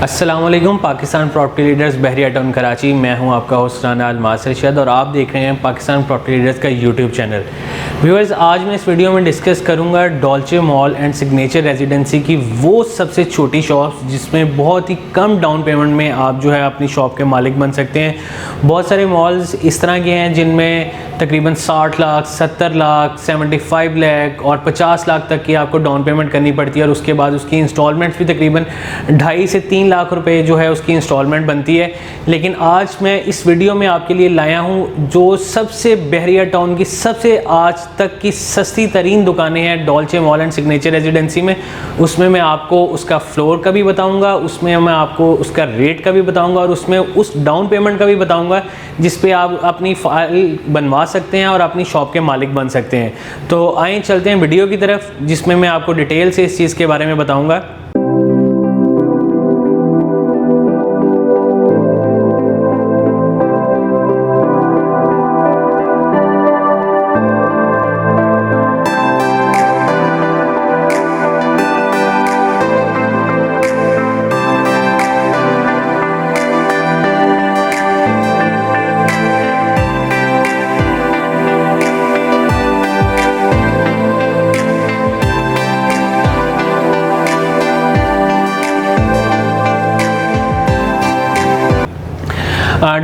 अस्सलामुअलैकुम Pakistan property leaders बहरिया town Karachi. मैं हूं आपका होस्ट राना अलमास रशीद और आप देख रहे हैं पाकिस्तान प्रॉपर्टी लीडर्स का यूट्यूब चैनल। व्यूअर्स, आज मैं इस वीडियो में डिस्कस करूंगा Dolce mall and signature residency की वो सबसे छोटी शॉप जिसमें बहुत ही कम डाउन पेमेंट में आप जो है अपनी शॉप के मालिक बन सकते हैं। बहुत सारे मॉल्स इस तरह के हैं जिनमें तकरीबन 60 लाख, 70 लाख, 75 लाख और 50 लाख तक की आपको डाउन पेमेंट करनी पड़ती है और उसके बाद उसकी इंस्टॉलमेंट्स भी तकरीबन 2.5 से 3 लाख रुपए जो है उसकी इंस्टॉलमेंट बनती है। लेकिन आज मैं इस वीडियो में आपके लिए लाया हूं जो सबसे बहरिया टाउन की सबसे आज तक की सस्ती तरीन दुकानें हैं Dolce mall and signature residency में। उसमें मैं आपको उसका फ्लोर का भी बताऊंगा, उसमें मैं आपको उसका रेट का भी बताऊंगा और उसमें उस डाउन पेमेंट का भी बताऊंगा जिस पे आप अपनी फाइल बनवा सकते हैं और अपनी शॉप के मालिक बन सकते हैं। तो आइए चलते हैं वीडियो की तरफ जिसमें मैं आपको डिटेल से इस चीज़ के बारे में बताऊंगा।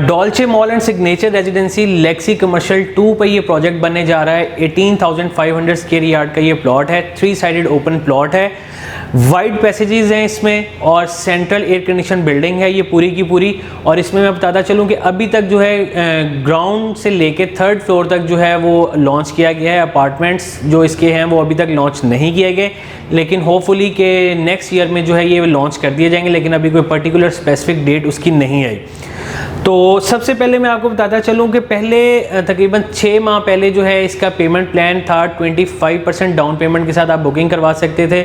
Dolce mall and signature residency Lexi commercial 2 पर ये प्रोजेक्ट बनने जा रहा है। 18,500 स्क्वायर यार्ड का ये प्लॉट है, 3 साइडेड ओपन प्लॉट है, वाइड पैसेजेस हैं इसमें और सेंट्रल एयर कंडीशन बिल्डिंग है ये पूरी की पूरी। और इसमें मैं बताता चलूँ कि अभी तक जो है ग्राउंड से लेके 3rd फ्लोर तक जो है वो लॉन्च किया गया है। अपार्टमेंट्स जो इसके हैं वो अभी तक लॉन्च नहीं किए गए, लेकिन होपफुली के नेक्स्ट ईयर में जो है ये लॉन्च कर दिए जाएंगे, लेकिन अभी कोई पर्टिकुलर स्पेसिफिक डेट उसकी नहीं आई। तो सबसे पहले मैं आपको बताता चलूँ कि पहले तकरीबन 6 माह पहले जो है इसका पेमेंट प्लान था। 25% डाउन पेमेंट के साथ आप बुकिंग करवा सकते थे,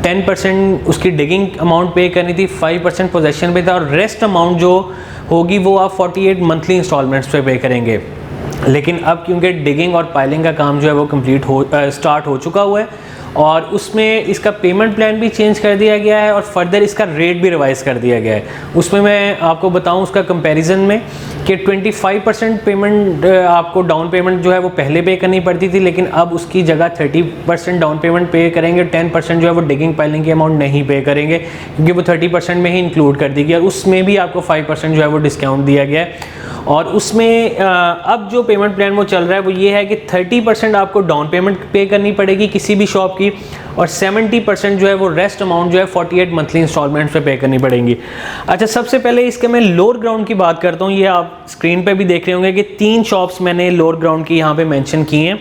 10% उसकी डिगिंग अमाउंट पे करनी थी, 5% पोजेशन पे था और रेस्ट अमाउंट जो होगी वो आप 48 मंथली इंस्टॉलमेंट्स पे करेंगे। लेकिन अब क्योंकि डिगिंग और पाइलिंग का काम जो है वो स्टार्ट हो चुका हुआ है और उसमें इसका पेमेंट प्लान भी चेंज कर दिया गया है और फर्दर इसका रेट भी रिवाइज कर दिया गया है। उसमें मैं आपको बताऊं उसका कंपैरिजन में कि 25% पेमेंट आपको डाउन पेमेंट जो है वो पहले पे करनी पड़ती थी, लेकिन अब उसकी जगह 30% डाउन पेमेंट पे करेंगे, 10% जो है वो डिगिंग पाइलिंग की अमाउंट नहीं पे करेंगे क्योंकि वो 30% में ही इंक्लूड कर दी गई और उसमें भी आपको 5% जो है वो डिस्काउंट दिया गया है। और उसमें अब जो पेमेंट प्लान वो चल रहा है वो ये है कि 30% आपको डाउन पेमेंट पे करनी पड़ेगी किसी भी शॉप की और 70% जो है वो रेस्ट अमाउंट जो है 48 मंथली इंस्टॉलमेंट्स पे करनी पड़ेंगी। अच्छा, सबसे पहले इसके मैं लोअर ग्राउंड की बात करता हूँ। ये आप स्क्रीन पे भी देख रहे होंगे कि 3 शॉप्स मैंने लोअर ग्राउंड की यहाँ पे मेंशन की हैं।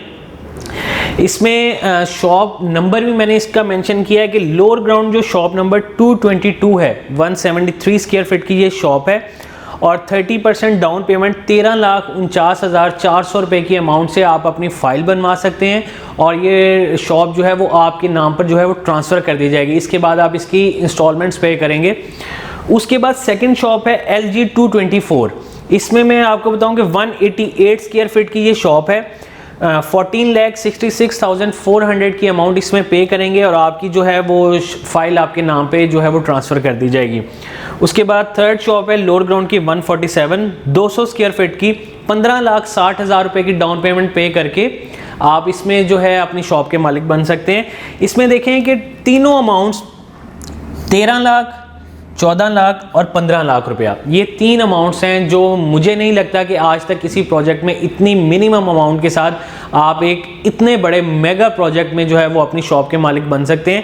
इसमें शॉप नंबर भी मैंने इसका मेंशन किया है कि लोअर ग्राउंड जो शॉप नंबर 222 है, 173 स्क्वायर फीट की ये शॉप है और 30% डाउन पेमेंट 13,49,400 रुपये की अमाउंट से आप अपनी फ़ाइल बनवा सकते हैं और ये शॉप जो है वो आपके नाम पर जो है वो ट्रांसफ़र कर दी जाएगी। इसके बाद आप इसकी इंस्टॉलमेंट्स पे करेंगे। उसके बाद सेकंड शॉप है LG 224। इसमें मैं आपको बताऊं कि 188 स्क्वायर फीट की ये शॉप है। 14,66,400 की अमाउंट इसमें पे करेंगे और आपकी जो है वो फाइल आपके नाम पे जो है वो ट्रांसफ़र कर दी जाएगी। उसके बाद थर्ड शॉप है लोअर ग्राउंड की 147, 200 स्क्वायर फीट की, 15,60,000 रुपये की डाउन पेमेंट पे करके आप इसमें जो है अपनी शॉप के मालिक बन सकते हैं। इसमें देखें कि तीनों अमाउंट्स 13 लाख, 14 लाख और 15 लाख रुपया, ये 3 अमाउंट्स हैं जो मुझे नहीं लगता कि आज तक किसी प्रोजेक्ट में इतनी मिनिमम अमाउंट के साथ आप एक इतने बड़े मेगा प्रोजेक्ट में जो है वो अपनी शॉप के मालिक बन सकते हैं।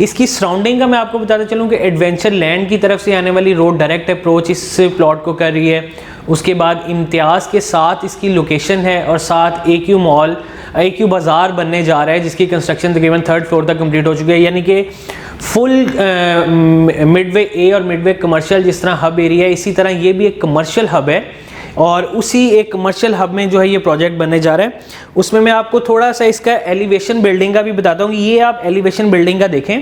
इसकी सराउंडिंग का मैं आपको बताता चलूँ कि एडवेंचर लैंड की तरफ से आने वाली रोड डायरेक्ट अप्रोच इस प्लॉट को कर रही है। उसके बाद इम्तियाज़ के साथ इसकी लोकेशन है और साथ AQ मॉल, AQ बाज़ार बनने जा रहा है जिसकी कंस्ट्रक्शन तकरीबन 3rd फ्लोर तक कंप्लीट हो चुकी है। यानी कि फुल मिडवे ए और मिडवे कमर्शियल जिस तरह हब एरिया है, इसी तरह ये भी एक कमर्शियल हब है और उसी एक कमर्शियल हब में जो है ये प्रोजेक्ट बनने जा रहा है। उसमें मैं आपको थोड़ा सा इसका एलिवेशन बिल्डिंग का भी बताता हूँ। ये आप एलिवेशन बिल्डिंग का देखें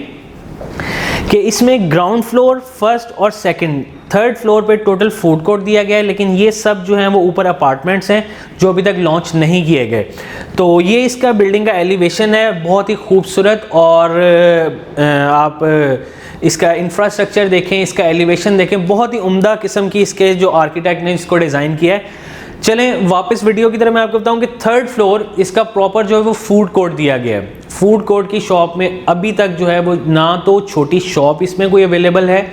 कि इसमें ग्राउंड फ्लोर, फर्स्ट और सेकंड थर्ड फ्लोर पे टोटल फूड कोर्ट दिया गया है, लेकिन ये सब जो है वो ऊपर अपार्टमेंट्स हैं जो अभी तक लॉन्च नहीं किए गए। तो ये इसका बिल्डिंग का एलिवेशन है, बहुत ही खूबसूरत। और आप इसका इंफ्रास्ट्रक्चर देखें, इसका एलिवेशन देखें, बहुत ही उम्दा किस्म की इसके जो आर्किटेक्ट ने इसको डिज़ाइन किया है। चलें वापस वीडियो की तरह मैं आपको बताऊं कि थर्ड फ्लोर इसका प्रॉपर जो है वो फूड कोर्ट दिया गया है। फूड कोर्ट की शॉप में अभी तक जो है वो ना तो छोटी शॉप इसमें कोई अवेलेबल है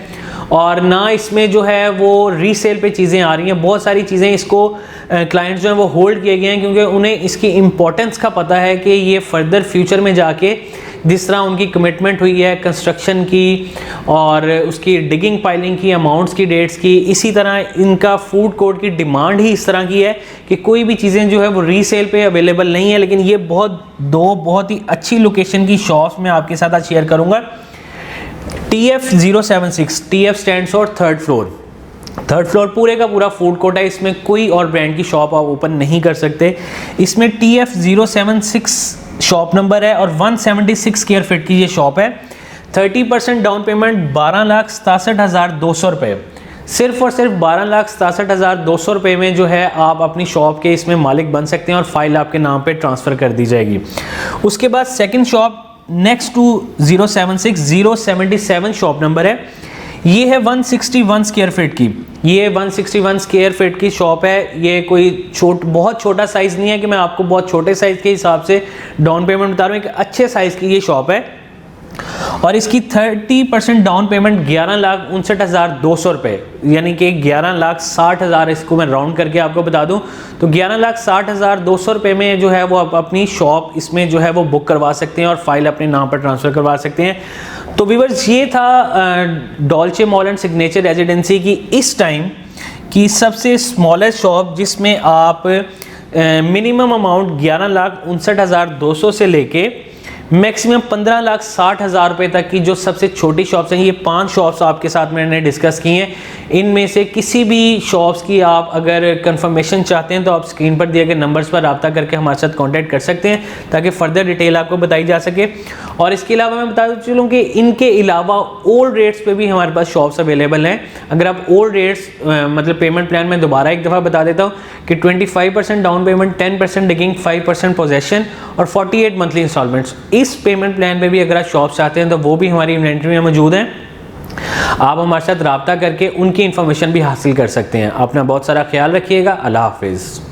और ना इसमें जो है वो रीसेल पे चीज़ें आ रही हैं। बहुत सारी चीज़ें इसको क्लाइंट्स जो हैं वो होल्ड किए गए हैं क्योंकि उन्हें इसकी इम्पोर्टेंस का पता है कि ये फर्दर फ्यूचर में जाके जिस तरह उनकी कमिटमेंट हुई है कंस्ट्रक्शन की और उसकी डिगिंग पाइलिंग की, अमाउंट्स की, डेट्स की, इसी तरह इनका फूड कोर्ट की डिमांड ही इस तरह की है कि कोई भी चीज़ें जो है वो रीसेल पे अवेलेबल नहीं है। लेकिन ये बहुत ही अच्छी लोकेशन की शॉप्स मैं आपके साथ आज शेयर करूँगा। TF076, TF stands for third floor. Third floor पूरे का पूरा फूड कोर्ट है, इसमें कोई और ब्रांड की शॉप आप ओपन नहीं कर सकते। इसमें TF076 शॉप नंबर है और 176 स्क्वायर फीट की ये शॉप है। 30% डाउन पेमेंट 12,67,200 रुपये, सिर्फ और सिर्फ 12,67,200 रुपये में जो है आप अपनी शॉप के इसमें मालिक बन सकते हैं और फाइल आपके नाम पे ट्रांसफ़र कर दी जाएगी। उसके बाद second shop next to 076 shop number है, ये है 161 स्क्वायर फीट की। ये 161 स्क्वायर फीट की शॉप है। ये कोई बहुत छोटा साइज़ नहीं है कि मैं आपको बहुत छोटे साइज़ के हिसाब से डाउन पेमेंट बता रहा हूँ, एक अच्छे साइज़ की ये शॉप है और इसकी 30% डाउन पेमेंट 11,59,200 रुपये, यानी कि 11,60,000 इसको मैं राउंड करके आपको बता दूं तो 11,60,200 रुपये में जो है वो आप अपनी शॉप इसमें जो है वो बुक करवा सकते हैं और फाइल अपने नाम पर ट्रांसफ़र करवा सकते हैं। तो व्यूअर्स ये था Dolce mall and signature residency की इस टाइम की सबसे स्मॉलेस्ट शॉप, जिसमें आप मिनिमम अमाउंट 11,59,200 से लेके मैक्सिमम 15,60,000 रुपये तक की जो सबसे छोटी शॉप्स हैं, ये 5 शॉप्स आपके साथ मैंने डिस्कस की हैं। इनमें से किसी भी शॉप्स की आप अगर कंफर्मेशन चाहते हैं तो आप स्क्रीन पर दिए गए नंबर्स पर रब्ता करके हमारे साथ कांटेक्ट कर सकते हैं ताकि फर्दर डिटेल आपको बताई जा सके। और इसके अलावा मैं बता चलूँ कि इनके अलावा ओल्ड रेट्स पे भी हमारे पास शॉप्स अवेलेबल हैं। अगर आप ओल्ड रेट्स मतलब पेमेंट प्लान में दोबारा एक दफ़ा बता देता हूँ कि 25% डाउन पेमेंट, 10% डिगिंग, 5% पोजेसन और 48 मंथली इंस्टॉलमेंट्स। इस पेमेंट प्लान पे भी अगर आप शॉप चाहते हैं तो वो भी हमारी इन्वेंट्री में मौजूद हैं। आप हमारे साथ रब्ता करके उनकी इन्फॉर्मेशन भी हासिल कर सकते हैं। अपना बहुत सारा ख्याल रखिएगा। अल्लाह हाफिज़।